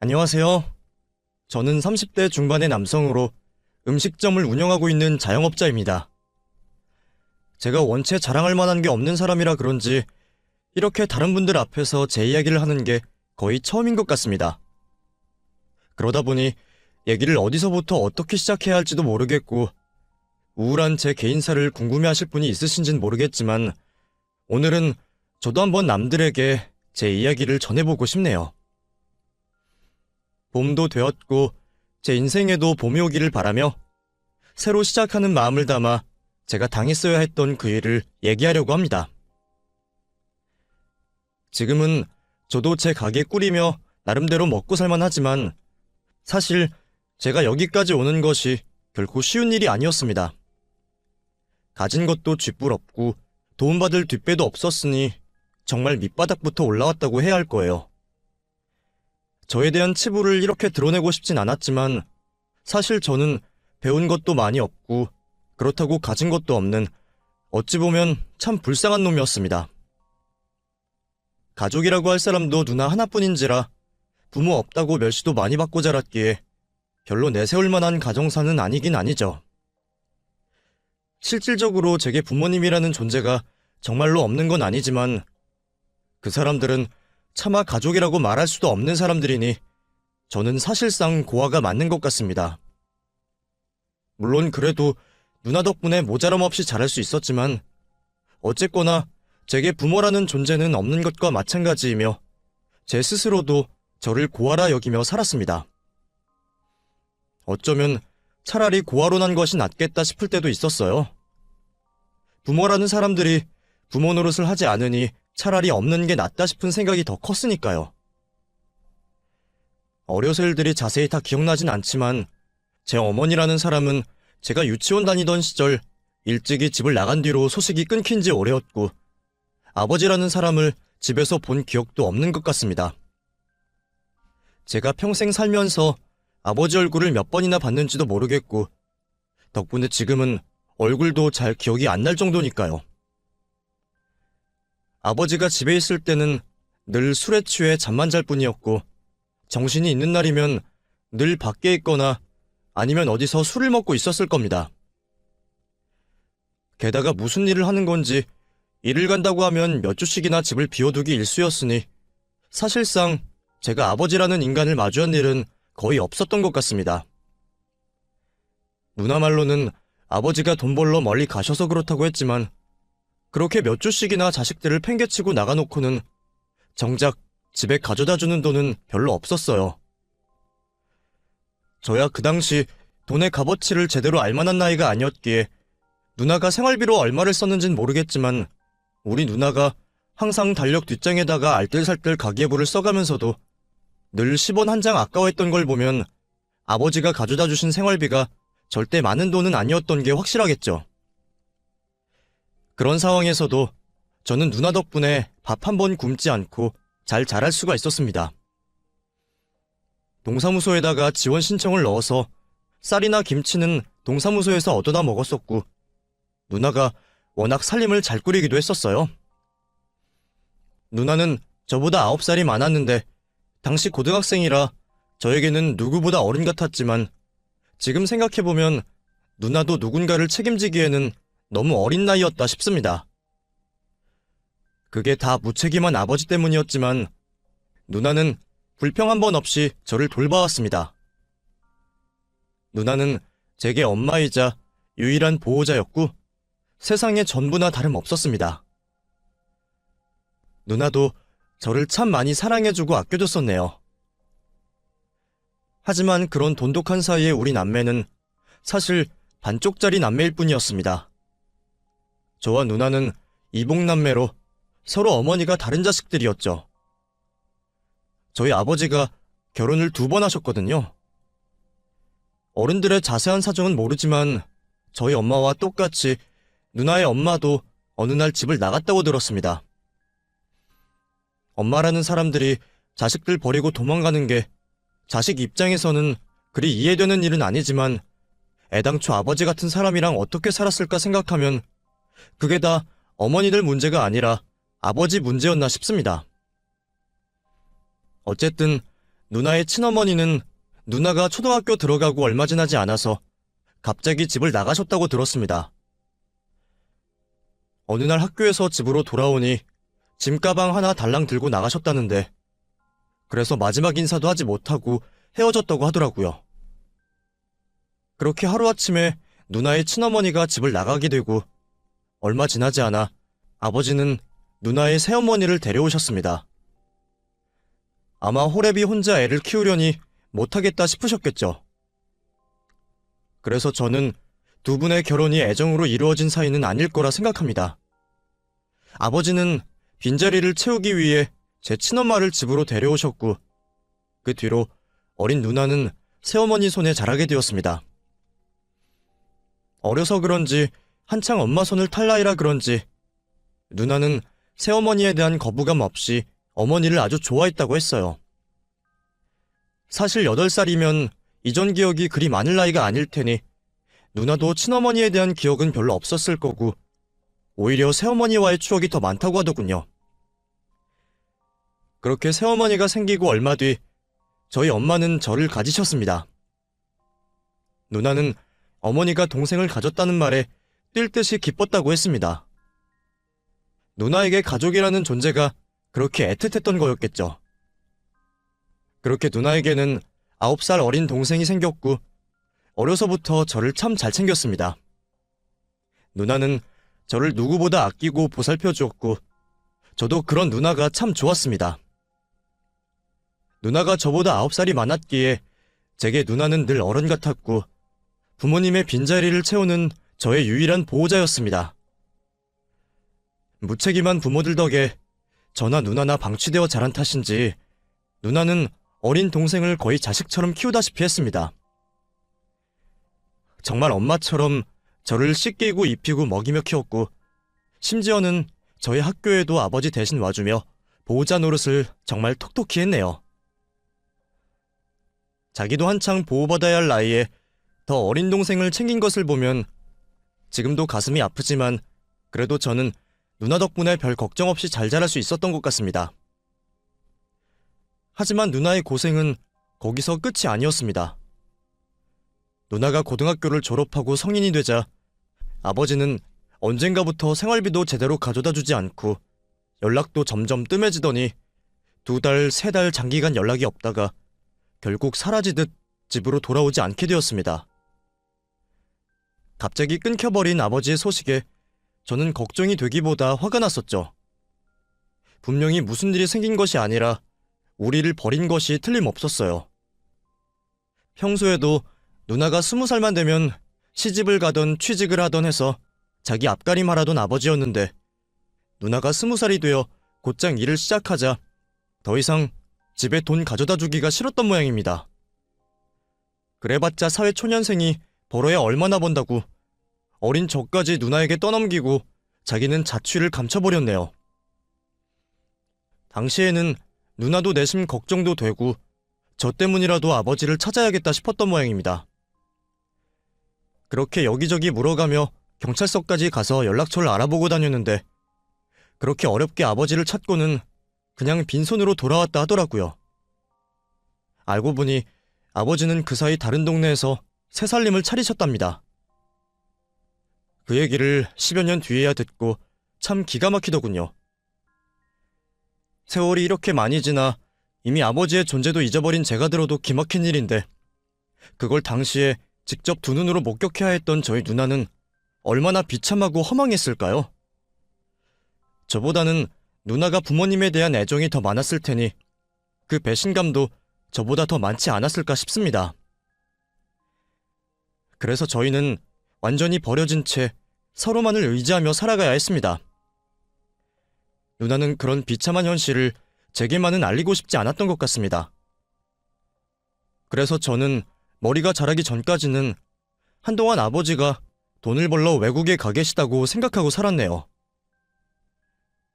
안녕하세요. 저는 30대 중반의 남성으로 음식점을 운영하고 있는 자영업자입니다. 제가 원체 자랑할 만한 게 없는 사람이라 그런지 이렇게 다른 분들 앞에서 제 이야기를 하는 게 거의 처음인 것 같습니다. 그러다 보니 얘기를 어디서부터 어떻게 시작해야 할지도 모르겠고 우울한 제 개인사를 궁금해하실 분이 있으신진 모르겠지만 오늘은 저도 한번 남들에게 제 이야기를 전해보고 싶네요. 봄도 되었고 제 인생에도 봄이 오기를 바라며 새로 시작하는 마음을 담아 제가 당했어야 했던 그 일을 얘기하려고 합니다. 지금은 저도 제 가게 꾸리며 나름대로 먹고 살만 하지만 사실 제가 여기까지 오는 것이 결코 쉬운 일이 아니었습니다. 가진 것도 쥐뿔없고 도움받을 뒷배도 없었으니 정말 밑바닥부터 올라왔다고 해야 할 거예요. 저에 대한 치부를 이렇게 드러내고 싶진 않았지만 사실 저는 배운 것도 많이 없고 그렇다고 가진 것도 없는 어찌 보면 참 불쌍한 놈이었습니다. 가족이라고 할 사람도 누나 하나뿐인지라 부모 없다고 멸시도 많이 받고 자랐기에 별로 내세울 만한 가정사는 아니긴 아니죠. 실질적으로 제게 부모님이라는 존재가 정말로 없는 건 아니지만 그 사람들은 차마 가족이라고 말할 수도 없는 사람들이니 저는 사실상 고아가 맞는 것 같습니다. 물론 그래도 누나 덕분에 모자람 없이 자랄 수 있었지만 어쨌거나 제게 부모라는 존재는 없는 것과 마찬가지이며 제 스스로도 저를 고아라 여기며 살았습니다. 어쩌면 차라리 고아로 난 것이 낫겠다 싶을 때도 있었어요. 부모라는 사람들이 부모 노릇을 하지 않으니 차라리 없는 게 낫다 싶은 생각이 더 컸으니까요. 어려서 일들이 자세히 다 기억나진 않지만 제 어머니라는 사람은 제가 유치원 다니던 시절 일찍이 집을 나간 뒤로 소식이 끊긴 지 오래였고 아버지라는 사람을 집에서 본 기억도 없는 것 같습니다. 제가 평생 살면서 아버지 얼굴을 몇 번이나 봤는지도 모르겠고 덕분에 지금은 얼굴도 잘 기억이 안 날 정도니까요. 아버지가 집에 있을 때는 늘 술에 취해 잠만 잘 뿐이었고 정신이 있는 날이면 늘 밖에 있거나 아니면 어디서 술을 먹고 있었을 겁니다. 게다가 무슨 일을 하는 건지 일을 간다고 하면 몇 주씩이나 집을 비워두기 일쑤였으니 사실상 제가 아버지라는 인간을 마주한 일은 거의 없었던 것 같습니다. 누나 말로는 아버지가 돈 벌러 멀리 가셔서 그렇다고 했지만 그렇게 몇 주씩이나 자식들을 팽개치고 나가놓고는 정작 집에 가져다주는 돈은 별로 없었어요. 저야 그 당시 돈의 값어치를 제대로 알만한 나이가 아니었기에 누나가 생활비로 얼마를 썼는진 모르겠지만 우리 누나가 항상 달력 뒷장에다가 알뜰살뜰 가계부를 써가면서도 늘 10원 한 장 아까워했던 걸 보면 아버지가 가져다 주신 생활비가 절대 많은 돈은 아니었던 게 확실하겠죠. 그런 상황에서도 저는 누나 덕분에 밥 한 번 굶지 않고 잘 자랄 수가 있었습니다. 동사무소에다가 지원 신청을 넣어서 쌀이나 김치는 동사무소에서 얻어다 먹었었고 누나가 워낙 살림을 잘 꾸리기도 했었어요. 누나는 저보다 9살이 많았는데 당시 고등학생이라 저에게는 누구보다 어른 같았지만 지금 생각해보면 누나도 누군가를 책임지기에는 너무 어린 나이였다 싶습니다. 그게 다 무책임한 아버지 때문이었지만 누나는 불평 한 번 없이 저를 돌봐왔습니다. 누나는 제게 엄마이자 유일한 보호자였고 세상의 전부나 다름없었습니다. 누나도 저를 참 많이 사랑해주고 아껴줬었네요. 하지만 그런 돈독한 사이에 우리 남매는 사실 반쪽짜리 남매일 뿐이었습니다. 저와 누나는 이복남매로 서로 어머니가 다른 자식들이었죠. 저희 아버지가 결혼을 2번 하셨거든요. 어른들의 자세한 사정은 모르지만 저희 엄마와 똑같이 누나의 엄마도 어느 날 집을 나갔다고 들었습니다. 엄마라는 사람들이 자식들 버리고 도망가는 게 자식 입장에서는 그리 이해되는 일은 아니지만 애당초 아버지 같은 사람이랑 어떻게 살았을까 생각하면 그게 다 어머니들 문제가 아니라 아버지 문제였나 싶습니다. 어쨌든 누나의 친어머니는 누나가 초등학교 들어가고 얼마 지나지 않아서 갑자기 집을 나가셨다고 들었습니다. 어느 날 학교에서 집으로 돌아오니 짐가방 하나 달랑 들고 나가셨다는데, 그래서 마지막 인사도 하지 못하고 헤어졌다고 하더라고요. 그렇게 하루아침에 누나의 친어머니가 집을 나가게 되고 얼마 지나지 않아 아버지는 누나의 새어머니를 데려오셨습니다. 아마 호랩이 혼자 애를 키우려니 못하겠다 싶으셨겠죠. 그래서 저는 두 분의 결혼이 애정으로 이루어진 사이는 아닐 거라 생각합니다. 아버지는 빈자리를 채우기 위해 제 친엄마를 집으로 데려오셨고, 그 뒤로 어린 누나는 새어머니 손에 자라게 되었습니다. 어려서 그런지 한창 엄마 손을 탈 나이라 그런지 누나는 새어머니에 대한 거부감 없이 어머니를 아주 좋아했다고 했어요. 사실 8살이면 이전 기억이 그리 많을 나이가 아닐 테니 누나도 친어머니에 대한 기억은 별로 없었을 거고, 오히려 새어머니와의 추억이 더 많다고 하더군요. 그렇게 새어머니가 생기고 얼마 뒤 저희 엄마는 저를 가지셨습니다. 누나는 어머니가 동생을 가졌다는 말에 뛸 듯이 기뻤다고 했습니다. 누나에게 가족이라는 존재가 그렇게 애틋했던 거였겠죠. 그렇게 누나에게는 9살 어린 동생이 생겼고, 어려서부터 저를 참 잘 챙겼습니다. 누나는 저를 누구보다 아끼고 보살펴 주었고, 저도 그런 누나가 참 좋았습니다. 누나가 저보다 9살이 많았기에 제게 누나는 늘 어른 같았고, 부모님의 빈자리를 채우는 저의 유일한 보호자였습니다. 무책임한 부모들 덕에 저나 누나나 방치되어 자란 탓인지 누나는 어린 동생을 거의 자식처럼 키우다시피 했습니다. 정말 엄마처럼 저를 씻기고 입히고 먹이며 키웠고, 심지어는 저희 학교에도 아버지 대신 와주며 보호자 노릇을 정말 톡톡히 했네요. 자기도 한창 보호받아야 할 나이에 더 어린 동생을 챙긴 것을 보면 지금도 가슴이 아프지만, 그래도 저는 누나 덕분에 별 걱정 없이 잘 자랄 수 있었던 것 같습니다. 하지만 누나의 고생은 거기서 끝이 아니었습니다. 누나가 고등학교를 졸업하고 성인이 되자 아버지는 언젠가부터 생활비도 제대로 가져다 주지 않고 연락도 점점 뜸해지더니 2달, 3달 장기간 연락이 없다가 결국 사라지듯 집으로 돌아오지 않게 되었습니다. 갑자기 끊겨버린 아버지의 소식에 저는 걱정이 되기보다 화가 났었죠. 분명히 무슨 일이 생긴 것이 아니라 우리를 버린 것이 틀림없었어요. 평소에도 누나가 20살만 되면 시집을 가던 취직을 하던 해서 자기 앞가림하라던 아버지였는데, 누나가 20살이 되어 곧장 일을 시작하자 더 이상 집에 돈 가져다 주기가 싫었던 모양입니다. 그래봤자 사회초년생이 벌어야 얼마나 번다고 어린 저까지 누나에게 떠넘기고 자기는 자취를 감춰버렸네요. 당시에는 누나도 내심 걱정도 되고 저 때문이라도 아버지를 찾아야겠다 싶었던 모양입니다. 그렇게 여기저기 물어가며 경찰서까지 가서 연락처를 알아보고 다녔는데, 그렇게 어렵게 아버지를 찾고는 그냥 빈손으로 돌아왔다 하더라고요. 알고 보니 아버지는 그 사이 다른 동네에서 새 살림을 차리셨답니다. 그 얘기를 10여 년 뒤에야 듣고 참 기가 막히더군요. 세월이 이렇게 많이 지나 이미 아버지의 존재도 잊어버린 제가 들어도 기막힌 일인데, 그걸 당시에 직접 두 눈으로 목격해야 했던 저희 누나는 얼마나 비참하고 허망했을까요? 저보다는 누나가 부모님에 대한 애정이 더 많았을 테니 그 배신감도 저보다 더 많지 않았을까 싶습니다. 그래서 저희는 완전히 버려진 채 서로만을 의지하며 살아가야 했습니다. 누나는 그런 비참한 현실을 제게만은 알리고 싶지 않았던 것 같습니다. 그래서 저는 머리가 자라기 전까지는 한동안 아버지가 돈을 벌러 외국에 가 계시다고 생각하고 살았네요.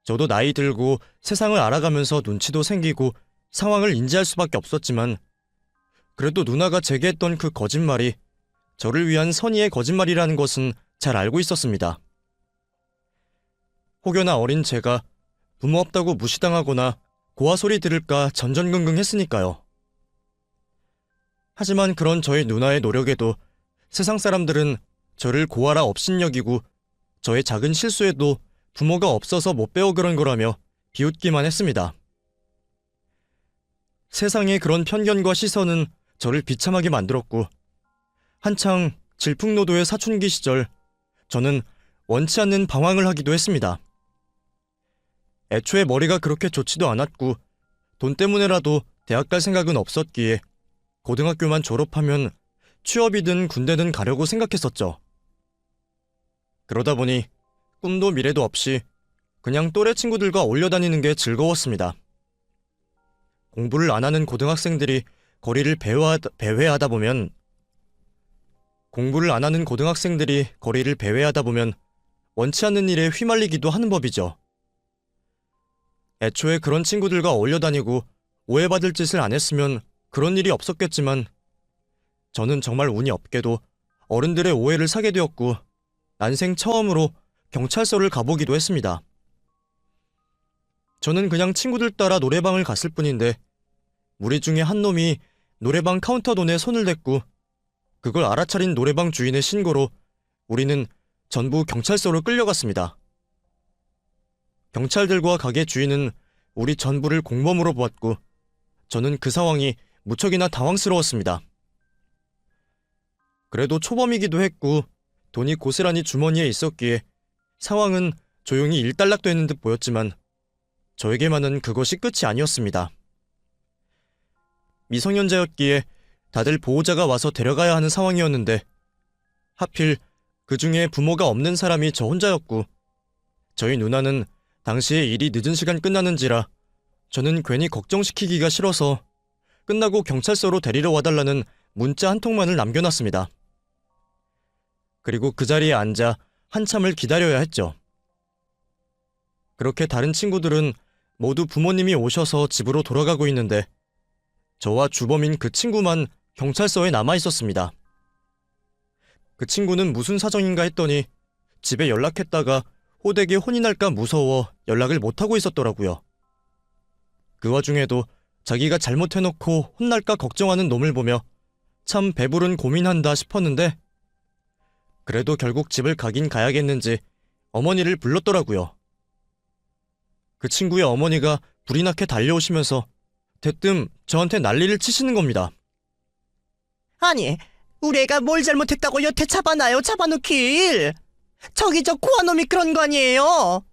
저도 나이 들고 세상을 알아가면서 눈치도 생기고 상황을 인지할 수밖에 없었지만, 그래도 누나가 제게 했던 그 거짓말이 저를 위한 선의의 거짓말이라는 것은 잘 알고 있었습니다. 혹여나 어린 제가 부모 없다고 무시당하거나 고아 소리 들을까 전전긍긍 했으니까요. 하지만 그런 저희 누나의 노력에도 세상 사람들은 저를 고아라 업신여기고 저의 작은 실수에도 부모가 없어서 못 배워 그런 거라며 비웃기만 했습니다. 세상의 그런 편견과 시선은 저를 비참하게 만들었고, 한창 질풍노도의 사춘기 시절 저는 원치 않는 방황을 하기도 했습니다. 애초에 머리가 그렇게 좋지도 않았고 돈 때문에라도 대학 갈 생각은 없었기에 고등학교만 졸업하면 취업이든 군대든 가려고 생각했었죠. 그러다 보니 꿈도 미래도 없이 그냥 또래 친구들과 어울려 다니는 게 즐거웠습니다. 공부를 안 하는 고등학생들이 거리를 배회하다 보면 원치 않는 일에 휘말리기도 하는 법이죠. 애초에 그런 친구들과 어울려 다니고 오해받을 짓을 안 했으면 그런 일이 없었겠지만 저는 정말 운이 없게도 어른들의 오해를 사게 되었고 난생 처음으로 경찰서를 가보기도 했습니다. 저는 그냥 친구들 따라 노래방을 갔을 뿐인데 무리 중에 한 놈이 노래방 카운터 돈에 손을 댔고 그걸 알아차린 노래방 주인의 신고로 우리는 전부 경찰서로 끌려갔습니다. 경찰들과 가게 주인은 우리 전부를 공범으로 보았고 저는 그 상황이 무척이나 당황스러웠습니다. 그래도 초범이기도 했고 돈이 고스란히 주머니에 있었기에 상황은 조용히 일단락되는 듯 보였지만 저에게만은 그것이 끝이 아니었습니다. 미성년자였기에 다들 보호자가 와서 데려가야 하는 상황이었는데 하필 그 중에 부모가 없는 사람이 저 혼자였고 저희 누나는 당시에 일이 늦은 시간 끝나는지라 저는 괜히 걱정시키기가 싫어서 끝나고 경찰서로 데리러 와달라는 문자 한 통만을 남겨놨습니다. 그리고 그 자리에 앉아 한참을 기다려야 했죠. 그렇게 다른 친구들은 모두 부모님이 오셔서 집으로 돌아가고 있는데 저와 주범인 그 친구만 경찰서에 남아 있었습니다. 그 친구는 무슨 사정인가 했더니 집에 연락했다가 호되게 혼이 날까 무서워 연락을 못하고 있었더라고요. 그 와중에도 자기가 잘못해놓고 혼날까 걱정하는 놈을 보며 참 배부른 고민한다 싶었는데 그래도 결국 집을 가긴 가야겠는지 어머니를 불렀더라고요. 그 친구의 어머니가 불이 나게 달려오시면서 대뜸 저한테 난리를 치시는 겁니다. 아니, 우리 애가 뭘 잘못했다고 여태 잡아놔요, 잡아놓길. 저기 저 고아놈이 그런 거 아니에요.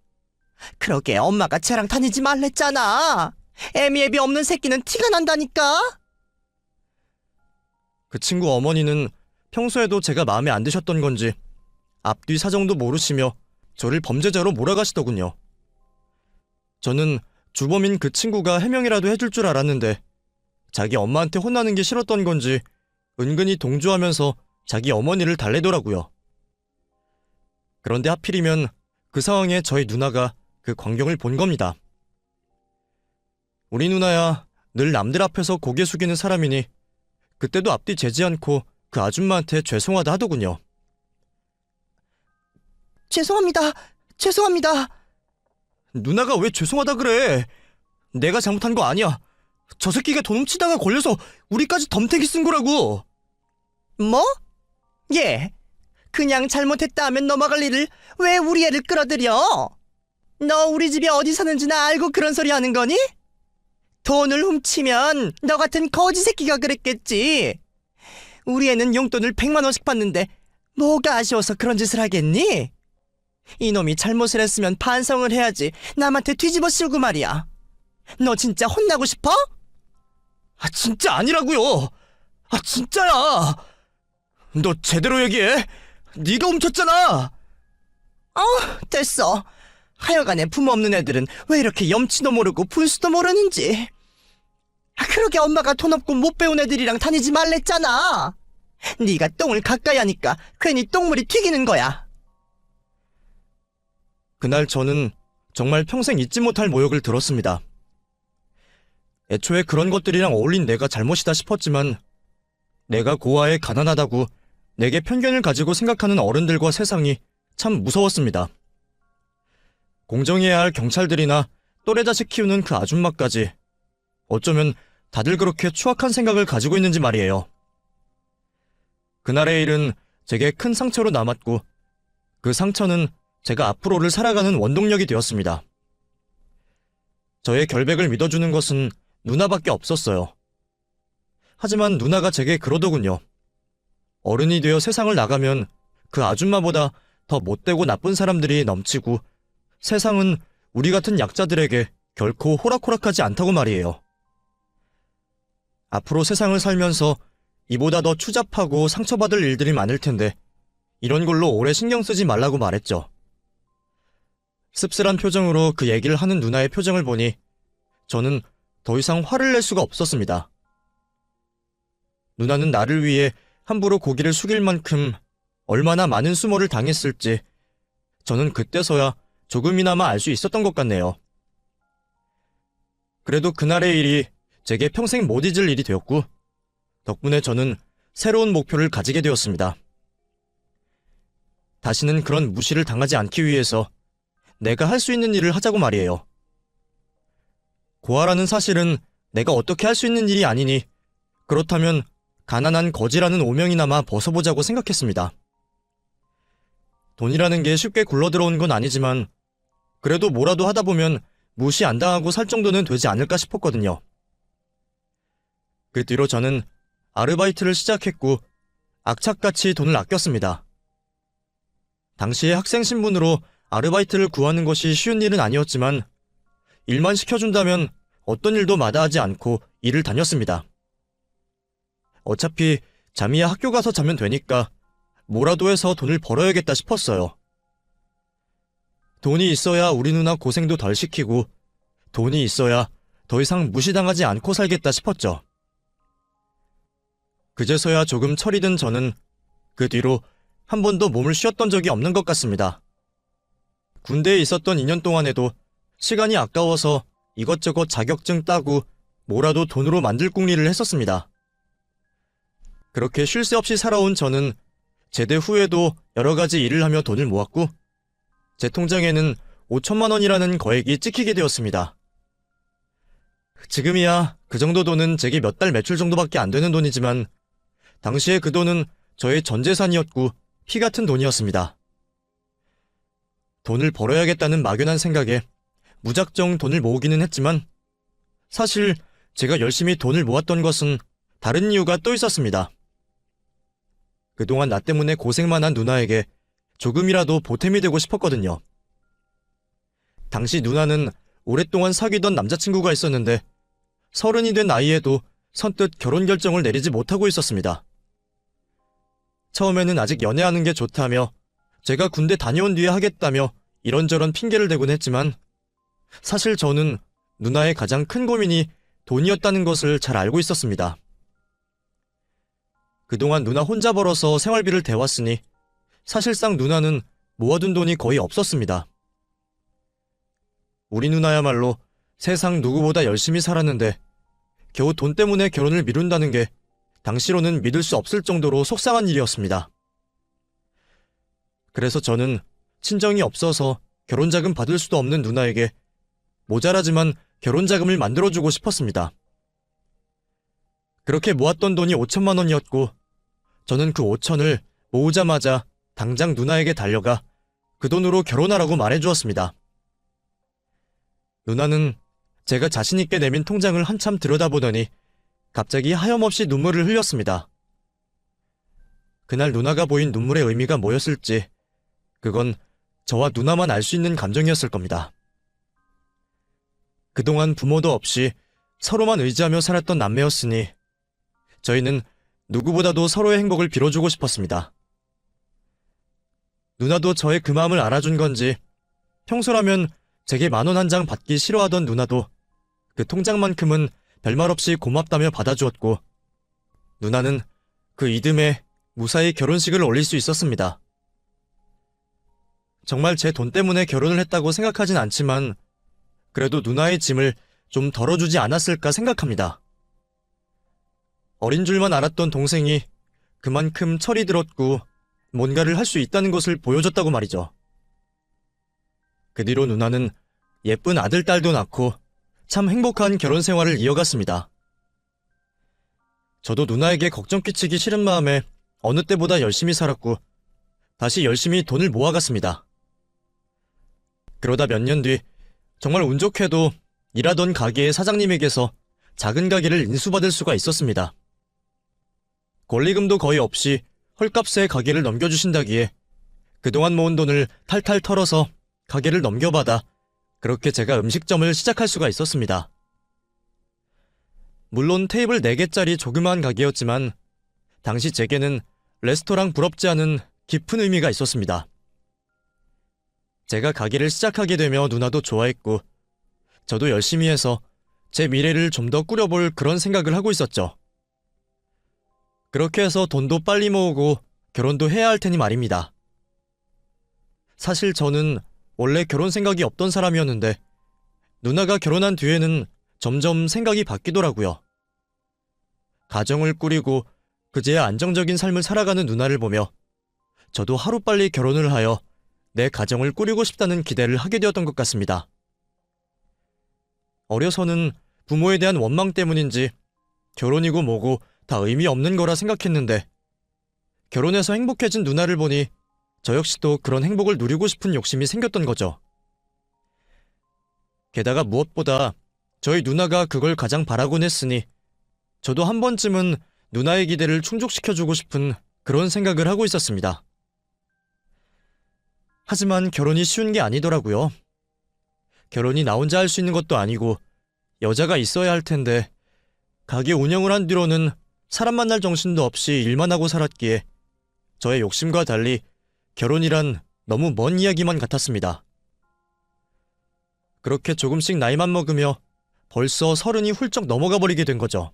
그러게 엄마가 쟤랑 다니지 말랬잖아. 애미애비 없는 새끼는 티가 난다니까. 그 친구 어머니는 평소에도 제가 마음에 안 드셨던 건지 앞뒤 사정도 모르시며 저를 범죄자로 몰아가시더군요. 저는 주범인 그 친구가 해명이라도 해줄 줄 알았는데 자기 엄마한테 혼나는 게 싫었던 건지 은근히 동조하면서 자기 어머니를 달래더라고요. 그런데 하필이면 그 상황에 저희 누나가 그 광경을 본 겁니다. 우리 누나야 늘 남들 앞에서 고개 숙이는 사람이니 그때도 앞뒤 재지 않고 그 아줌마한테 죄송하다 하더군요. 죄송합니다. 누나가 왜 죄송하다 그래? 내가 잘못한 거 아니야. 저 새끼가 돈 훔치다가 걸려서 우리까지 덤태기 쓴 거라고. 뭐? 예. 그냥 잘못했다 하면 넘어갈 일을 왜 우리 애를 끌어들여? 너 우리 집이 어디 사는지나 알고 그런 소리 하는 거니? 돈을 훔치면 너 같은 거지 새끼가 그랬겠지. 우리 애는 용돈을 100만 원씩 받는데 뭐가 아쉬워서 그런 짓을 하겠니? 이놈이 잘못을 했으면 반성을 해야지 남한테 뒤집어 씌우고 말이야. 너 진짜 혼나고 싶어? 진짜 아니라고요. 진짜야. 너 제대로 얘기해. 네가 훔쳤잖아. 됐어. 하여간에 부모 없는 애들은 왜 이렇게 염치도 모르고 분수도 모르는지. 그러게 엄마가 돈 없고 못 배운 애들이랑 다니지 말랬잖아. 네가 똥을 가까이 하니까 괜히 똥물이 튀기는 거야. 그날 저는 정말 평생 잊지 못할 모욕을 들었습니다. 애초에 그런 것들이랑 어울린 내가 잘못이다 싶었지만 내가 고아에 가난하다고 내게 편견을 가지고 생각하는 어른들과 세상이 참 무서웠습니다. 공정해야 할 경찰들이나 또래 자식 키우는 그 아줌마까지 어쩌면 다들 그렇게 추악한 생각을 가지고 있는지 말이에요. 그날의 일은 제게 큰 상처로 남았고 그 상처는 제가 앞으로를 살아가는 원동력이 되었습니다. 저의 결백을 믿어주는 것은 누나밖에 없었어요. 하지만 누나가 제게 그러더군요. 어른이 되어 세상을 나가면 그 아줌마보다 더 못되고 나쁜 사람들이 넘치고 세상은 우리 같은 약자들에게 결코 호락호락하지 않다고 말이에요. 앞으로 세상을 살면서 이보다 더 추잡하고 상처받을 일들이 많을 텐데 이런 걸로 오래 신경 쓰지 말라고 말했죠. 씁쓸한 표정으로 그 얘기를 하는 누나의 표정을 보니 저는 더 이상 화를 낼 수가 없었습니다. 누나는 나를 위해 함부로 고개를 숙일 만큼 얼마나 많은 수모를 당했을지 저는 그때서야 조금이나마 알 수 있었던 것 같네요. 그래도 그날의 일이 제게 평생 못 잊을 일이 되었고 덕분에 저는 새로운 목표를 가지게 되었습니다. 다시는 그런 무시를 당하지 않기 위해서 내가 할 수 있는 일을 하자고 말이에요. 고아라는 사실은 내가 어떻게 할 수 있는 일이 아니니 그렇다면 가난한 거지라는 오명이나마 벗어보자고 생각했습니다. 돈이라는 게 쉽게 굴러들어온 건 아니지만 그래도 뭐라도 하다 보면 무시 안 당하고 살 정도는 되지 않을까 싶었거든요. 그 뒤로 저는 아르바이트를 시작했고 악착같이 돈을 아꼈습니다. 당시에 학생 신분으로 아르바이트를 구하는 것이 쉬운 일은 아니었지만 일만 시켜준다면 어떤 일도 마다하지 않고 일을 다녔습니다. 어차피 잠이야 학교 가서 자면 되니까 뭐라도 해서 돈을 벌어야겠다 싶었어요. 돈이 있어야 우리 누나 고생도 덜 시키고 돈이 있어야 더 이상 무시당하지 않고 살겠다 싶었죠. 그제서야 조금 철이 든 저는 그 뒤로 한 번도 몸을 쉬었던 적이 없는 것 같습니다. 군대에 있었던 2년 동안에도 시간이 아까워서 이것저것 자격증 따고 뭐라도 돈으로 만들 궁리를 했었습니다. 그렇게 쉴 새 없이 살아온 저는 제대 후에도 여러 가지 일을 하며 돈을 모았고 제 통장에는 5천만 원이라는 거액이 찍히게 되었습니다. 지금이야 그 정도 돈은 제게 몇 달 매출 정도밖에 안 되는 돈이지만 당시에 그 돈은 저의 전 재산이었고 피 같은 돈이었습니다. 돈을 벌어야겠다는 막연한 생각에 무작정 돈을 모으기는 했지만 사실 제가 열심히 돈을 모았던 것은 다른 이유가 또 있었습니다. 그동안 나 때문에 고생만 한 누나에게 조금이라도 보탬이 되고 싶었거든요. 당시 누나는 오랫동안 사귀던 남자친구가 있었는데 30이 된 나이에도 선뜻 결혼 결정을 내리지 못하고 있었습니다. 처음에는 아직 연애하는 게 좋다며 제가 군대 다녀온 뒤에 하겠다며 이런저런 핑계를 대곤 했지만 사실 저는 누나의 가장 큰 고민이 돈이었다는 것을 잘 알고 있었습니다. 그동안 누나 혼자 벌어서 생활비를 대왔으니 사실상 누나는 모아둔 돈이 거의 없었습니다. 우리 누나야말로 세상 누구보다 열심히 살았는데 겨우 돈 때문에 결혼을 미룬다는 게 당시로는 믿을 수 없을 정도로 속상한 일이었습니다. 그래서 저는 친정이 없어서 결혼자금 받을 수도 없는 누나에게 모자라지만 결혼자금을 만들어주고 싶었습니다. 그렇게 모았던 돈이 5천만 원이었고 저는 그 5천을 모으자마자 당장 누나에게 달려가 그 돈으로 결혼하라고 말해주었습니다. 누나는 제가 자신있게 내민 통장을 한참 들여다보더니 갑자기 하염없이 눈물을 흘렸습니다. 그날 누나가 보인 눈물의 의미가 뭐였을지 그건 저와 누나만 알 수 있는 감정이었을 겁니다. 그동안 부모도 없이 서로만 의지하며 살았던 남매였으니 저희는 누구보다도 서로의 행복을 빌어주고 싶었습니다. 누나도 저의 그 마음을 알아준 건지 평소라면 제게 10,000원 한 장 받기 싫어하던 누나도 그 통장만큼은 별말 없이 고맙다며 받아주었고 누나는 그 이듬해 무사히 결혼식을 올릴 수 있었습니다. 정말 제 돈 때문에 결혼을 했다고 생각하진 않지만 그래도 누나의 짐을 좀 덜어주지 않았을까 생각합니다. 어린 줄만 알았던 동생이 그만큼 철이 들었고 뭔가를 할 수 있다는 것을 보여줬다고 말이죠. 그 뒤로 누나는 예쁜 아들, 딸도 낳고 참 행복한 결혼 생활을 이어갔습니다. 저도 누나에게 걱정 끼치기 싫은 마음에 어느 때보다 열심히 살았고 다시 열심히 돈을 모아갔습니다. 그러다 몇 년 뒤 정말 운 좋게도 일하던 가게의 사장님에게서 작은 가게를 인수받을 수가 있었습니다. 권리금도 거의 없이 헐값에 가게를 넘겨주신다기에 그동안 모은 돈을 탈탈 털어서 가게를 넘겨받아 그렇게 제가 음식점을 시작할 수가 있었습니다. 물론 테이블 4개짜리 조그마한 가게였지만 당시 제게는 레스토랑 부럽지 않은 깊은 의미가 있었습니다. 제가 가게를 시작하게 되며 누나도 좋아했고 저도 열심히 해서 제 미래를 좀 더 꾸려볼 그런 생각을 하고 있었죠. 그렇게 해서 돈도 빨리 모으고 결혼도 해야 할 테니 말입니다. 사실 저는 원래 결혼 생각이 없던 사람이었는데 누나가 결혼한 뒤에는 점점 생각이 바뀌더라고요. 가정을 꾸리고 그제야 안정적인 삶을 살아가는 누나를 보며 저도 하루빨리 결혼을 하여 내 가정을 꾸리고 싶다는 기대를 하게 되었던 것 같습니다. 어려서는 부모에 대한 원망 때문인지 결혼이고 뭐고 다 의미 없는 거라 생각했는데 결혼해서 행복해진 누나를 보니 저 역시도 그런 행복을 누리고 싶은 욕심이 생겼던 거죠. 게다가 무엇보다 저희 누나가 그걸 가장 바라곤 했으니 저도 한 번쯤은 누나의 기대를 충족시켜주고 싶은 그런 생각을 하고 있었습니다. 하지만 결혼이 쉬운 게 아니더라고요. 결혼이 나 혼자 할 수 있는 것도 아니고 여자가 있어야 할 텐데 가게 운영을 한 뒤로는 사람 만날 정신도 없이 일만 하고 살았기에 저의 욕심과 달리 결혼이란 너무 먼 이야기만 같았습니다. 그렇게 조금씩 나이만 먹으며 벌써 30이 훌쩍 넘어가 버리게 된 거죠.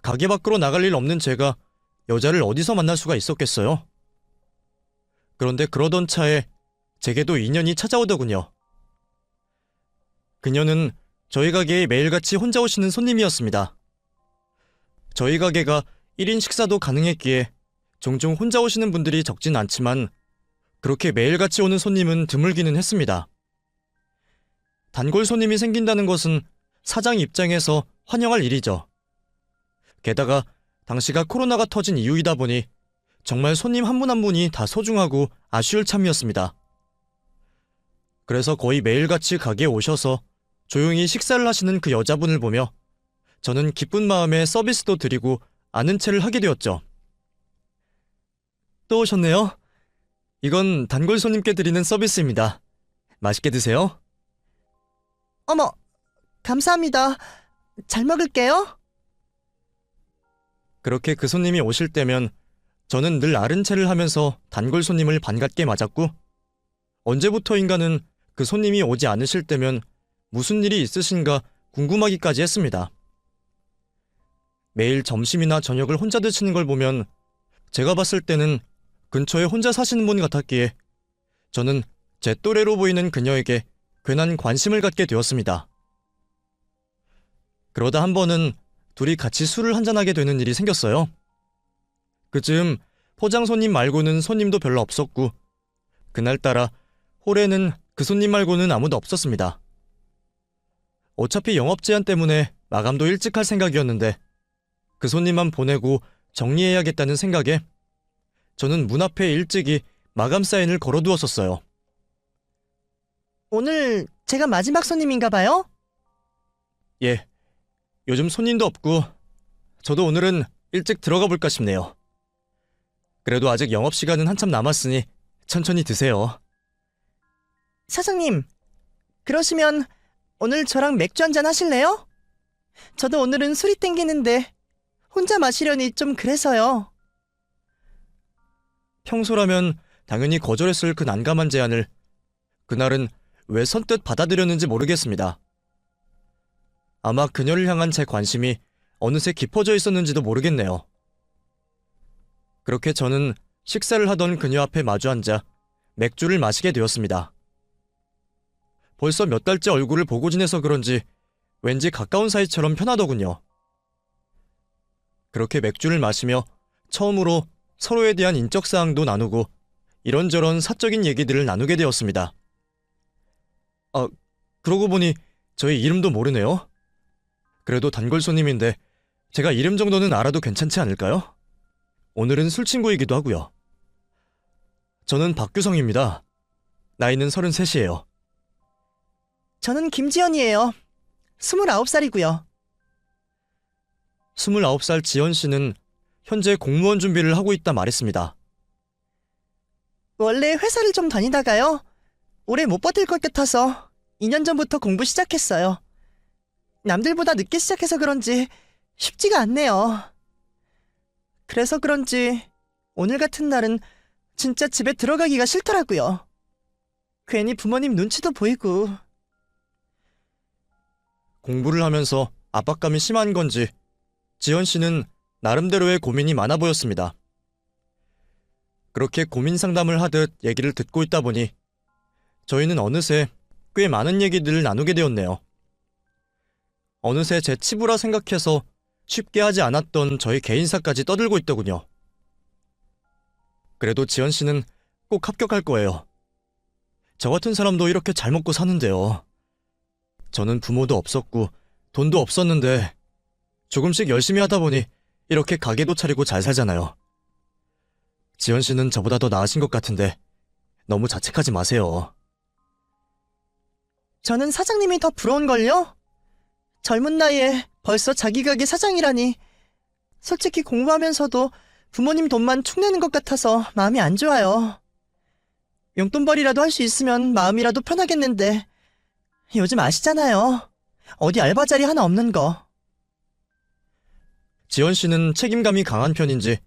가게 밖으로 나갈 일 없는 제가 여자를 어디서 만날 수가 있었겠어요? 그런데 그러던 차에 제게도 인연이 찾아오더군요. 그녀는 저희 가게에 매일같이 혼자 오시는 손님이었습니다. 저희 가게가 1인 식사도 가능했기에 종종 혼자 오시는 분들이 적진 않지만 그렇게 매일같이 오는 손님은 드물기는 했습니다. 단골 손님이 생긴다는 것은 사장 입장에서 환영할 일이죠. 게다가 당시가 코로나가 터진 이후이다 보니 정말 손님 한 분 한 분이 다 소중하고 아쉬울 참이었습니다. 그래서 거의 매일같이 가게에 오셔서 조용히 식사를 하시는 그 여자분을 보며 저는 기쁜 마음에 서비스도 드리고 아는 체를 하게 되었죠. 또 오셨네요. 이건 단골 손님께 드리는 서비스입니다. 맛있게 드세요. 어머, 감사합니다. 잘 먹을게요. 그렇게 그 손님이 오실 때면 저는 늘 아른 체를 하면서 단골 손님을 반갑게 맞았고 언제부터인가는 그 손님이 오지 않으실 때면 무슨 일이 있으신가 궁금하기까지 했습니다. 매일 점심이나 저녁을 혼자 드시는 걸 보면 제가 봤을 때는 근처에 혼자 사시는 분 같았기에 저는 제 또래로 보이는 그녀에게 괜한 관심을 갖게 되었습니다. 그러다 한 번은 둘이 같이 술을 한잔하게 되는 일이 생겼어요. 그즈음 포장 손님 말고는 손님도 별로 없었고 그날따라 홀에는 그 손님 말고는 아무도 없었습니다. 어차피 영업 제한 때문에 마감도 일찍 할 생각이었는데 그 손님만 보내고 정리해야겠다는 생각에 저는 문 앞에 일찍이 마감 사인을 걸어두었었어요. 오늘 제가 마지막 손님인가 봐요? 예, 요즘 손님도 없고 저도 오늘은 일찍 들어가 볼까 싶네요. 그래도 아직 영업시간은 한참 남았으니 천천히 드세요. 사장님, 그러시면 오늘 저랑 맥주 한잔 하실래요? 저도 오늘은 술이 땡기는데 혼자 마시려니 좀 그래서요. 평소라면 당연히 거절했을 그 난감한 제안을 그날은 왜 선뜻 받아들였는지 모르겠습니다. 아마 그녀를 향한 제 관심이 어느새 깊어져 있었는지도 모르겠네요. 그렇게 저는 식사를 하던 그녀 앞에 마주 앉아 맥주를 마시게 되었습니다. 벌써 몇 달째 얼굴을 보고 지내서 그런지 왠지 가까운 사이처럼 편하더군요. 그렇게 맥주를 마시며 처음으로 서로에 대한 인적사항도 나누고 이런저런 사적인 얘기들을 나누게 되었습니다. 그러고 보니 저희 이름도 모르네요. 그래도 단골 손님인데 제가 이름 정도는 알아도 괜찮지 않을까요? 오늘은 술친구이기도 하고요. 저는 박규성입니다. 나이는 33이에요. 저는 김지연이에요. 29살이고요. 29살 지연 씨는 현재 공무원 준비를 하고 있다 말했습니다. 원래 회사를 좀 다니다가요. 오래 못 버틸 것 같아서 2년 전부터 공부 시작했어요. 남들보다 늦게 시작해서 그런지 쉽지가 않네요. 그래서 그런지 오늘 같은 날은 진짜 집에 들어가기가 싫더라고요. 괜히 부모님 눈치도 보이고. 공부를 하면서 압박감이 심한 건지 지연 씨는 나름대로의 고민이 많아 보였습니다. 그렇게 고민 상담을 하듯 얘기를 듣고 있다 보니 저희는 어느새 꽤 많은 얘기들을 나누게 되었네요. 어느새 제 치부라 생각해서 쉽게 하지 않았던 저희 개인사까지 떠들고 있더군요. 그래도 지연 씨는 꼭 합격할 거예요. 저 같은 사람도 이렇게 잘 먹고 사는데요. 저는 부모도 없었고 돈도 없었는데 조금씩 열심히 하다 보니 이렇게 가게도 차리고 잘 살잖아요. 지연 씨는 저보다 더 나으신 것 같은데 너무 자책하지 마세요. 저는 사장님이 더 부러운걸요? 젊은 나이에 벌써 자기 가게 사장이라니. 솔직히 공부하면서도 부모님 돈만 축내는 것 같아서 마음이 안 좋아요. 용돈벌이라도 할 수 있으면 마음이라도 편하겠는데 요즘 아시잖아요. 어디 알바 자리 하나 없는 거. 지연 씨는 책임감이 강한 편인지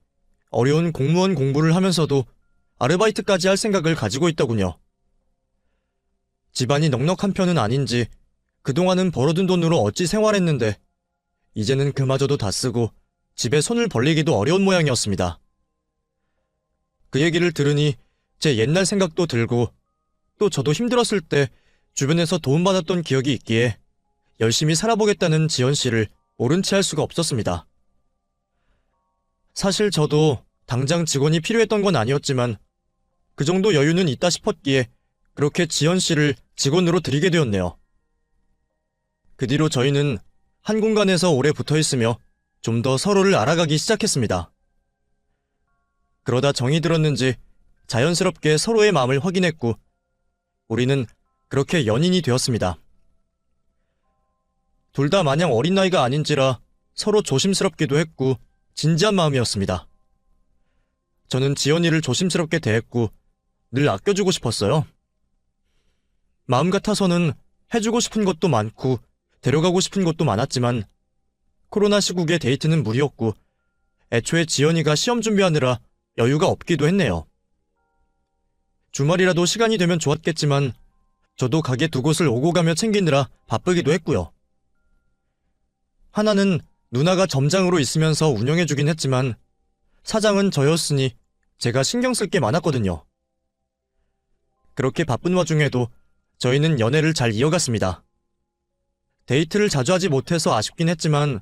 어려운 공무원 공부를 하면서도 아르바이트까지 할 생각을 가지고 있더군요. 집안이 넉넉한 편은 아닌지 그동안은 벌어둔 돈으로 어찌 생활했는데 이제는 그마저도 다 쓰고 집에 손을 벌리기도 어려운 모양이었습니다. 그 얘기를 들으니 제 옛날 생각도 들고 또 저도 힘들었을 때 주변에서 도움받았던 기억이 있기에 열심히 살아보겠다는 지연 씨를 옳은 채 할 수가 없었습니다. 사실 저도 당장 직원이 필요했던 건 아니었지만 그 정도 여유는 있다 싶었기에 그렇게 지연 씨를 직원으로 들이게 되었네요. 그 뒤로 저희는 한 공간에서 오래 붙어 있으며 좀 더 서로를 알아가기 시작했습니다. 그러다 정이 들었는지 자연스럽게 서로의 마음을 확인했고 우리는 그렇게 연인이 되었습니다. 둘 다 마냥 어린 나이가 아닌지라 서로 조심스럽기도 했고 진지한 마음이었습니다. 저는 지연이를 조심스럽게 대했고 늘 아껴주고 싶었어요. 마음 같아서는 해주고 싶은 것도 많고 데려가고 싶은 곳도 많았지만 코로나 시국에 데이트는 무리였고 애초에 지연이가 시험 준비하느라 여유가 없기도 했네요. 주말이라도 시간이 되면 좋았겠지만 저도 가게 두 곳을 오고 가며 챙기느라 바쁘기도 했고요. 하나는 누나가 점장으로 있으면서 운영해주긴 했지만 사장은 저였으니 제가 신경 쓸 게 많았거든요. 그렇게 바쁜 와중에도 저희는 연애를 잘 이어갔습니다. 데이트를 자주 하지 못해서 아쉽긴 했지만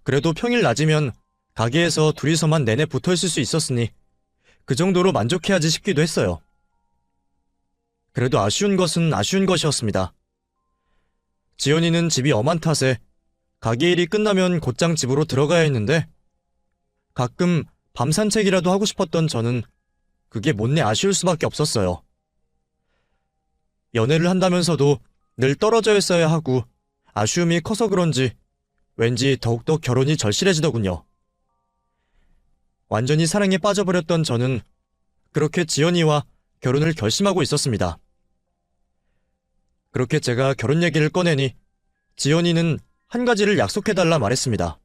그래도 평일 낮이면 가게에서 둘이서만 내내 붙어있을 수 있었으니 그 정도로 만족해야지 싶기도 했어요. 그래도 아쉬운 것은 아쉬운 것이었습니다. 지연이는 집이 엄한 탓에 가게 일이 끝나면 곧장 집으로 들어가야 했는데 가끔 밤 산책이라도 하고 싶었던 저는 그게 못내 아쉬울 수밖에 없었어요. 연애를 한다면서도 늘 떨어져 있어야 하고 아쉬움이 커서 그런지 왠지 더욱더 결혼이 절실해지더군요. 완전히 사랑에 빠져버렸던 저는 그렇게 지연이와 결혼을 결심하고 있었습니다. 그렇게 제가 결혼 얘기를 꺼내니 지연이는 한 가지를 약속해달라 말했습니다.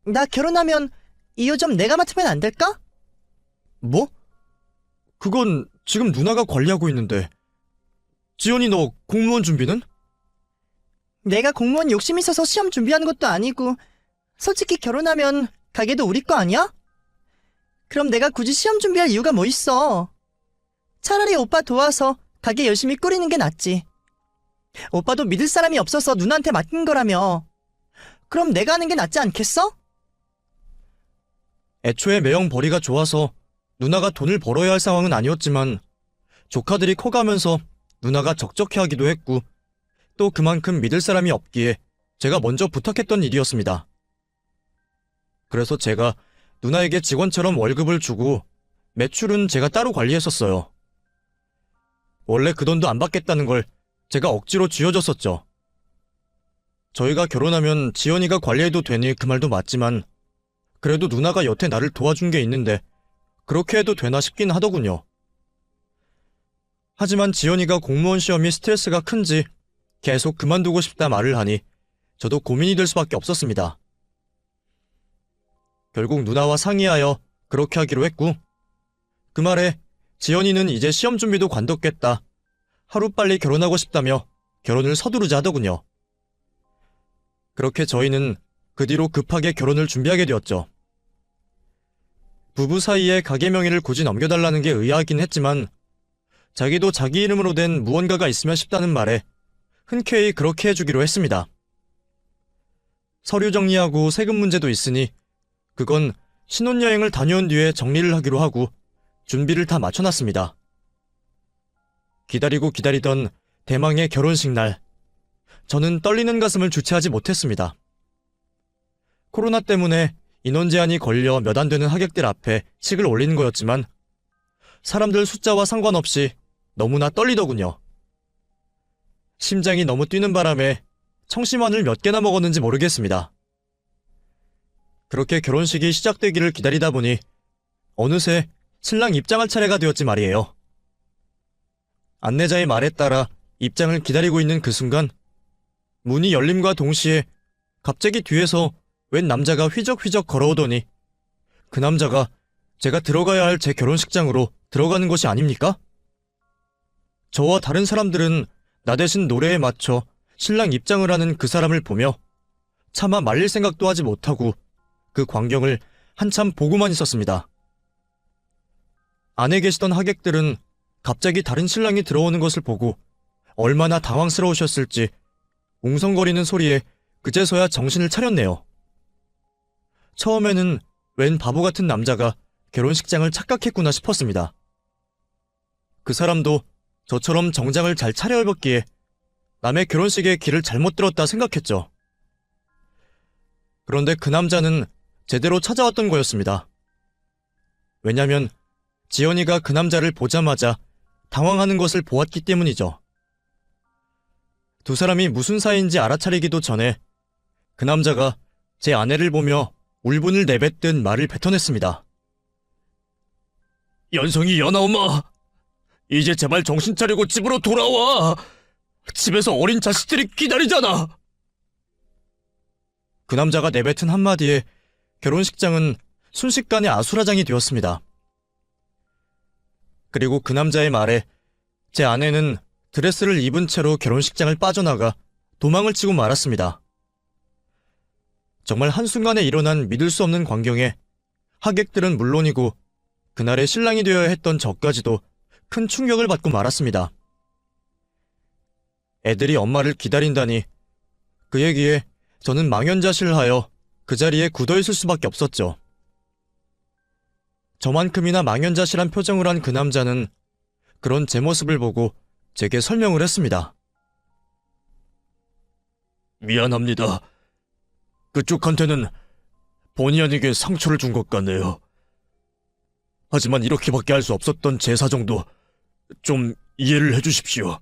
나 결혼하면 이 호 좀 내가 맡으면 안 될까? 뭐? 그건 지금 누나가 관리하고 있는데. 지연이 너 공무원 준비는? 내가 공무원 욕심 있어서 시험 준비하는 것도 아니고 솔직히 결혼하면 가게도 우리 거 아니야? 그럼 내가 굳이 시험 준비할 이유가 뭐 있어? 차라리 오빠 도와서 가게 열심히 꾸리는 게 낫지. 오빠도 믿을 사람이 없어서 누나한테 맡긴 거라며. 그럼 내가 하는 게 낫지 않겠어? 애초에 매형 벌이가 좋아서 누나가 돈을 벌어야 할 상황은 아니었지만 조카들이 커가면서 누나가 적적해하기도 했고 또 그만큼 믿을 사람이 없기에 제가 먼저 부탁했던 일이었습니다. 그래서 제가 누나에게 직원처럼 월급을 주고 매출은 제가 따로 관리했었어요. 원래 그 돈도 안 받겠다는 걸 제가 억지로 쥐어줬었죠. 저희가 결혼하면 지연이가 관리해도 되니 그 말도 맞지만 그래도 누나가 여태 나를 도와준 게 있는데 그렇게 해도 되나 싶긴 하더군요. 하지만 지연이가 공무원 시험이 스트레스가 큰지 계속 그만두고 싶다 말을 하니 저도 고민이 될 수밖에 없었습니다. 결국 누나와 상의하여 그렇게 하기로 했고, 그 말에 지연이는 이제 시험 준비도 관뒀겠다, 하루빨리 결혼하고 싶다며 결혼을 서두르자 하더군요. 그렇게 저희는 그 뒤로 급하게 결혼을 준비하게 되었죠. 부부 사이에 가게 명의를 굳이 넘겨달라는 게 의아하긴 했지만 자기도 자기 이름으로 된 무언가가 있으면 싶다는 말에 흔쾌히 그렇게 해주기로 했습니다. 서류 정리하고 세금 문제도 있으니 그건 신혼여행을 다녀온 뒤에 정리를 하기로 하고 준비를 다 마쳐놨습니다. 기다리고 기다리던 대망의 결혼식 날, 저는 떨리는 가슴을 주체하지 못했습니다. 코로나 때문에 인원 제한이 걸려 몇 안 되는 하객들 앞에 식을 올리는 거였지만 사람들 숫자와 상관없이 너무나 떨리더군요. 심장이 너무 뛰는 바람에 청심환을 몇 개나 먹었는지 모르겠습니다. 그렇게 결혼식이 시작되기를 기다리다 보니 어느새 신랑 입장할 차례가 되었지 말이에요. 안내자의 말에 따라 입장을 기다리고 있는 그 순간 문이 열림과 동시에 갑자기 뒤에서 웬 남자가 휘적휘적 걸어오더니 그 남자가 제가 들어가야 할 제 결혼식장으로 들어가는 것이 아닙니까? 저와 다른 사람들은 나 대신 노래에 맞춰 신랑 입장을 하는 그 사람을 보며 차마 말릴 생각도 하지 못하고 그 광경을 한참 보고만 있었습니다. 안에 계시던 하객들은 갑자기 다른 신랑이 들어오는 것을 보고 얼마나 당황스러우셨을지 웅성거리는 소리에 그제서야 정신을 차렸네요. 처음에는 웬 바보 같은 남자가 결혼식장을 착각했구나 싶었습니다. 그 사람도 저처럼 정장을 잘 차려입었기에 남의 결혼식에 길을 잘못 들었다 생각했죠. 그런데 그 남자는 제대로 찾아왔던 거였습니다. 왜냐면 지연이가 그 남자를 보자마자 당황하는 것을 보았기 때문이죠. 두 사람이 무슨 사이인지 알아차리기도 전에 그 남자가 제 아내를 보며 울분을 내뱉듯 말을 뱉어냈습니다. 연성이 연하엄마, 이제 제발 정신 차리고 집으로 돌아와. 집에서 어린 자식들이 기다리잖아. 그 남자가 내뱉은 한마디에 결혼식장은 순식간에 아수라장이 되었습니다. 그리고 그 남자의 말에 제 아내는 드레스를 입은 채로 결혼식장을 빠져나가 도망을 치고 말았습니다. 정말 한순간에 일어난 믿을 수 없는 광경에 하객들은 물론이고 그날의 신랑이 되어야 했던 저까지도 큰 충격을 받고 말았습니다. 애들이 엄마를 기다린다니 그 얘기에 저는 망연자실하여 그 자리에 굳어있을 수밖에 없었죠. 저만큼이나 망연자실한 표정을 한 그 남자는 그런 제 모습을 보고 제게 설명을 했습니다. 미안합니다. 그쪽한테는 본의 아니게 상처를 준 것 같네요. 하지만 이렇게밖에 할 수 없었던 제 사정도 좀 이해를 해주십시오.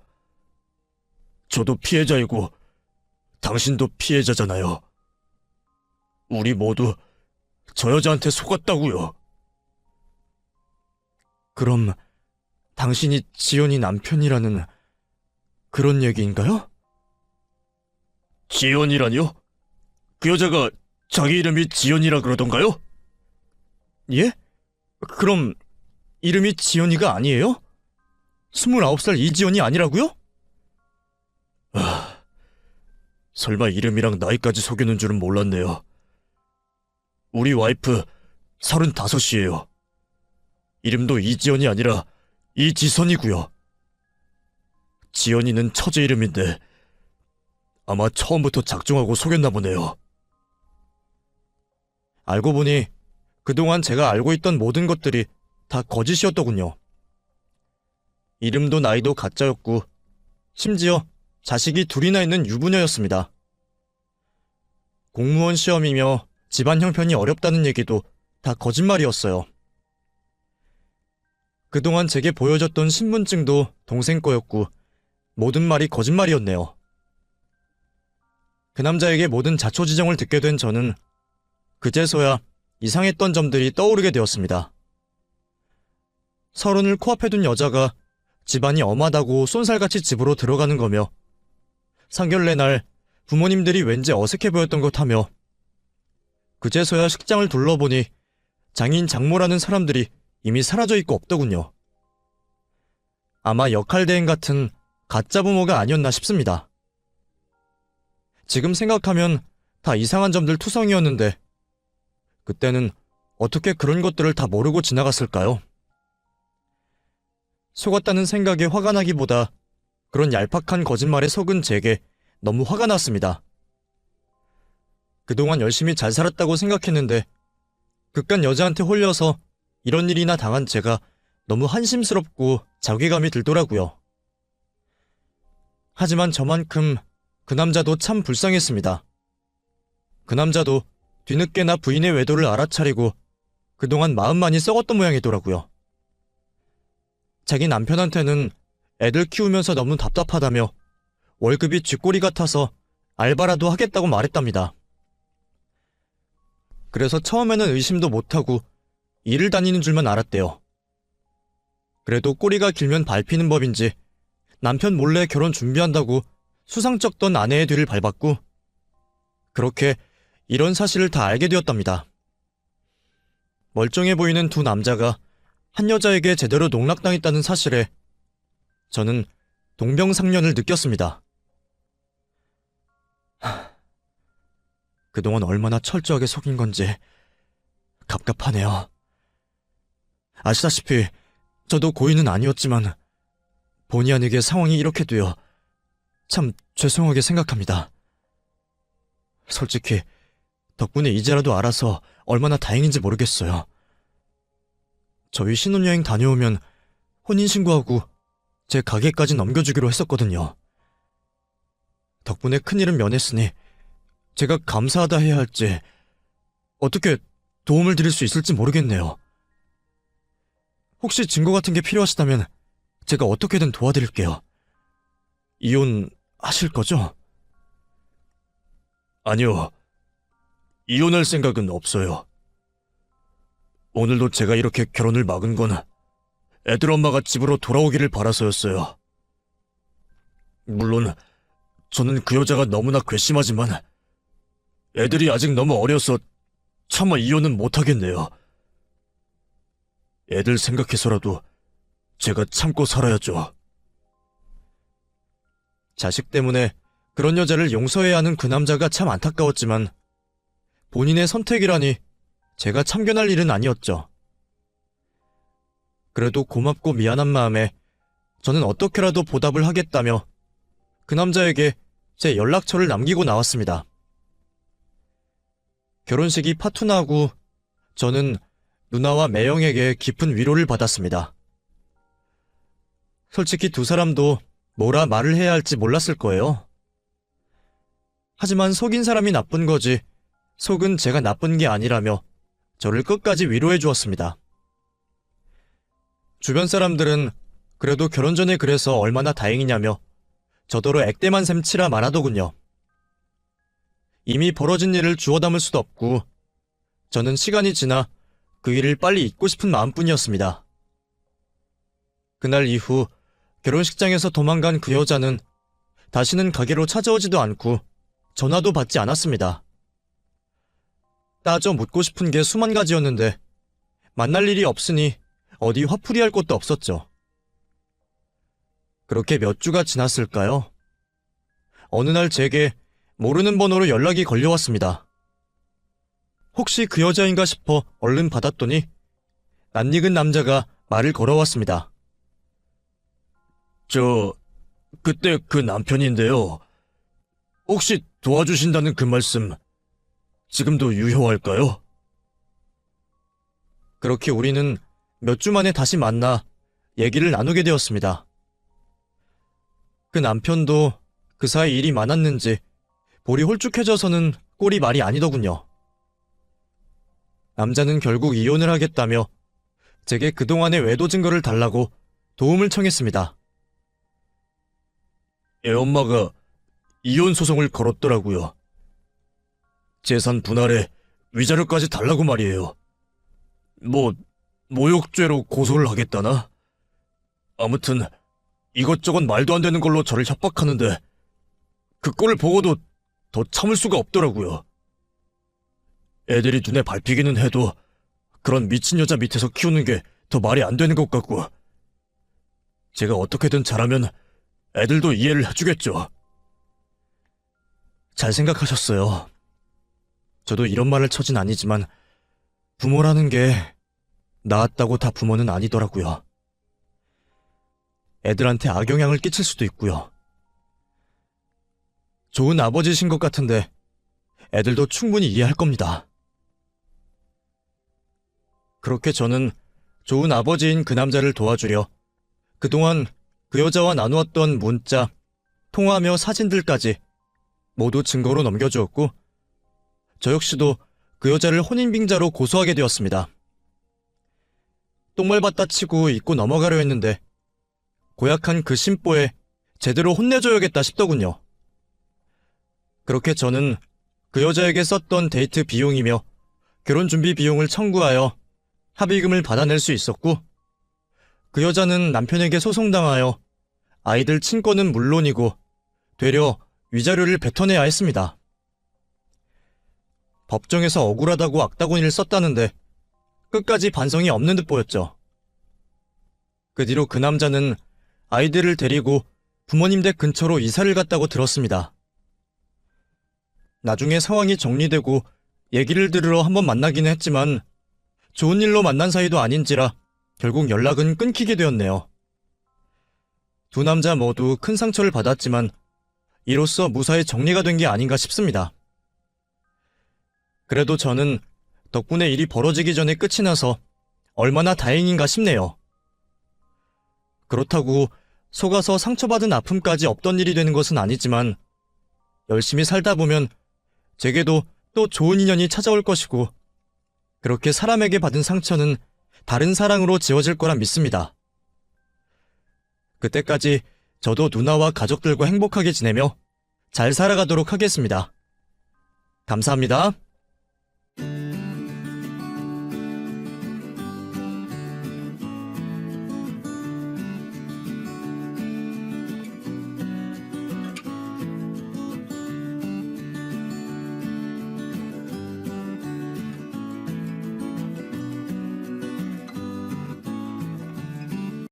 저도 피해자이고 당신도 피해자잖아요. 우리 모두 저 여자한테 속았다고요. 그럼 당신이 지연이 남편이라는 그런 얘기인가요? 지연이라니요? 그 여자가 자기 이름이 지연이라 그러던가요? 예? 그럼 이름이 지연이가 아니에요? 29살 이지연이 아니라고요? 설마 이름이랑 나이까지 속이는 줄은 몰랐네요. 우리 와이프 35이에요. 이름도 이지연이 아니라 이지선이고요. 지연이는 처제 이름인데 아마 처음부터 작정하고 속였나 보네요. 알고 보니 그동안 제가 알고 있던 모든 것들이 다 거짓이었더군요. 이름도 나이도 가짜였고 심지어 자식이 둘이나 있는 유부녀였습니다. 공무원 시험이며 집안 형편이 어렵다는 얘기도 다 거짓말이었어요. 그동안 제게 보여줬던 신분증도 동생 거였고 모든 말이 거짓말이었네요. 그 남자에게 모든 자초지종을 듣게 된 저는 그제서야 이상했던 점들이 떠오르게 되었습니다. 서른을 코앞에 둔 여자가 집안이 엄하다고 쏜살같이 집으로 들어가는 거며 상견례 날 부모님들이 왠지 어색해 보였던 것 하며 그제서야 식장을 둘러보니 장인 장모라는 사람들이 이미 사라져 있고 없더군요. 아마 역할대행 같은 가짜 부모가 아니었나 싶습니다. 지금 생각하면 다 이상한 점들 투성이었는데 그때는 어떻게 그런 것들을 다 모르고 지나갔을까요? 속았다는 생각에 화가 나기보다 그런 얄팍한 거짓말에 속은 제게 너무 화가 났습니다. 그동안 열심히 잘 살았다고 생각했는데 그깟 여자한테 홀려서 이런 일이나 당한 제가 너무 한심스럽고 자괴감이 들더라고요. 하지만 저만큼 그 남자도 참 불쌍했습니다. 그 남자도 뒤늦게나 부인의 외도를 알아차리고 그동안 마음 많이 썩었던 모양이더라고요. 자기 남편한테는 애들 키우면서 너무 답답하다며 월급이 쥐꼬리 같아서 알바라도 하겠다고 말했답니다. 그래서 처음에는 의심도 못하고 일을 다니는 줄만 알았대요. 그래도 꼬리가 길면 밟히는 법인지 남편 몰래 결혼 준비한다고 수상 쩍던 아내의 뒤를 밟았고 그렇게 이런 사실을 다 알게 되었답니다. 멀쩡해 보이는 두 남자가 한 여자에게 제대로 농락당했다는 사실에 저는 동병상련을 느꼈습니다. 그동안 얼마나 철저하게 속인 건지 갑갑하네요. 아시다시피 저도 고인은 아니었지만 본의 아니게 상황이 이렇게 되어 참 죄송하게 생각합니다. 솔직히 덕분에 이제라도 알아서 얼마나 다행인지 모르겠어요. 저희 신혼여행 다녀오면 혼인신고하고 제 가게까지 넘겨주기로 했었거든요. 덕분에 큰일은 면했으니 제가 감사하다 해야 할지 어떻게 도움을 드릴 수 있을지 모르겠네요. 혹시 증거 같은 게 필요하시다면 제가 어떻게든 도와드릴게요. 이혼하실 거죠? 아니요. 이혼할 생각은 없어요. 오늘도 제가 이렇게 결혼을 막은 건 애들 엄마가 집으로 돌아오기를 바라서였어요. 물론 저는 그 여자가 너무나 괘씸하지만 애들이 아직 너무 어려서 차마 이혼은 못하겠네요. 애들 생각해서라도 제가 참고 살아야죠. 자식 때문에 그런 여자를 용서해야 하는 그 남자가 참 안타까웠지만 본인의 선택이라니 제가 참견할 일은 아니었죠. 그래도 고맙고 미안한 마음에 저는 어떻게라도 보답을 하겠다며 그 남자에게 제 연락처를 남기고 나왔습니다. 결혼식이 파투나고 저는 누나와 매형에게 깊은 위로를 받았습니다. 솔직히 두 사람도 뭐라 말을 해야 할지 몰랐을 거예요. 하지만 속인 사람이 나쁜 거지 속은 제가 나쁜 게 아니라며 저를 끝까지 위로해 주었습니다. 주변 사람들은 그래도 결혼 전에 그래서 얼마나 다행이냐며 저더러 액땜한 셈 치라 말하더군요. 이미 벌어진 일을 주워 담을 수도 없고 저는 시간이 지나 그 일을 빨리 잊고 싶은 마음뿐이었습니다. 그날 이후 결혼식장에서 도망간 그 여자는 다시는 가게로 찾아오지도 않고 전화도 받지 않았습니다. 따져 묻고 싶은 게 수만 가지였는데 만날 일이 없으니 어디 화풀이할 곳도 없었죠. 그렇게 몇 주가 지났을까요? 어느 날 제게 모르는 번호로 연락이 걸려왔습니다. 혹시 그 여자인가 싶어 얼른 받았더니 낯익은 남자가 말을 걸어왔습니다. 그때 그 남편인데요. 혹시 도와주신다는 그 말씀 지금도 유효할까요? 그렇게 우리는 몇 주 만에 다시 만나 얘기를 나누게 되었습니다. 그 남편도 그 사이 일이 많았는지 볼이 홀쭉해져서는 꼴이 말이 아니더군요. 남자는 결국 이혼을 하겠다며 제게 그동안의 외도 증거를 달라고 도움을 청했습니다. 애엄마가 이혼 소송을 걸었더라고요. 재산 분할에 위자료까지 달라고 말이에요. 모욕죄로 고소를 하겠다나? 아무튼 이것저것 말도 안 되는 걸로 저를 협박하는데 그 꼴을 보고도 더 참을 수가 없더라고요. 애들이 눈에 밟히기는 해도 그런 미친 여자 밑에서 키우는 게 더 말이 안 되는 것 같고, 제가 어떻게든 잘하면 애들도 이해를 해주겠죠. 잘 생각하셨어요. 저도 이런 말을 처진 아니지만 부모라는 게 낳았다고 다 부모는 아니더라고요. 애들한테 악영향을 끼칠 수도 있고요. 좋은 아버지신 것 같은데 애들도 충분히 이해할 겁니다. 그렇게 저는 좋은 아버지인 그 남자를 도와주려 그동안 그 여자와 나누었던 문자, 통화며 사진들까지 모두 증거로 넘겨주었고, 저 역시도 그 여자를 혼인빙자로 고소하게 되었습니다. 똥말받다 치고 잊고 넘어가려 했는데 고약한 그 심보에 제대로 혼내줘야겠다 싶더군요. 그렇게 저는 그 여자에게 썼던 데이트 비용이며 결혼 준비 비용을 청구하여 합의금을 받아낼 수 있었고, 그 여자는 남편에게 소송당하여 아이들 친권은 물론이고 되려 위자료를 뱉어내야 했습니다. 법정에서 억울하다고 악다구니를 썼다는데 끝까지 반성이 없는 듯 보였죠. 그 뒤로 그 남자는 아이들을 데리고 부모님 댁 근처로 이사를 갔다고 들었습니다. 나중에 상황이 정리되고 얘기를 들으러 한번 만나기는 했지만 좋은 일로 만난 사이도 아닌지라 결국 연락은 끊기게 되었네요. 두 남자 모두 큰 상처를 받았지만 이로써 무사히 정리가 된 게 아닌가 싶습니다. 그래도 저는 덕분에 일이 벌어지기 전에 끝이 나서 얼마나 다행인가 싶네요. 그렇다고 속아서 상처받은 아픔까지 없던 일이 되는 것은 아니지만 열심히 살다 보면 제게도 또 좋은 인연이 찾아올 것이고, 그렇게 사람에게 받은 상처는 다른 사랑으로 지워질 거란 믿습니다. 그때까지 저도 누나와 가족들과 행복하게 지내며 잘 살아가도록 하겠습니다. 감사합니다.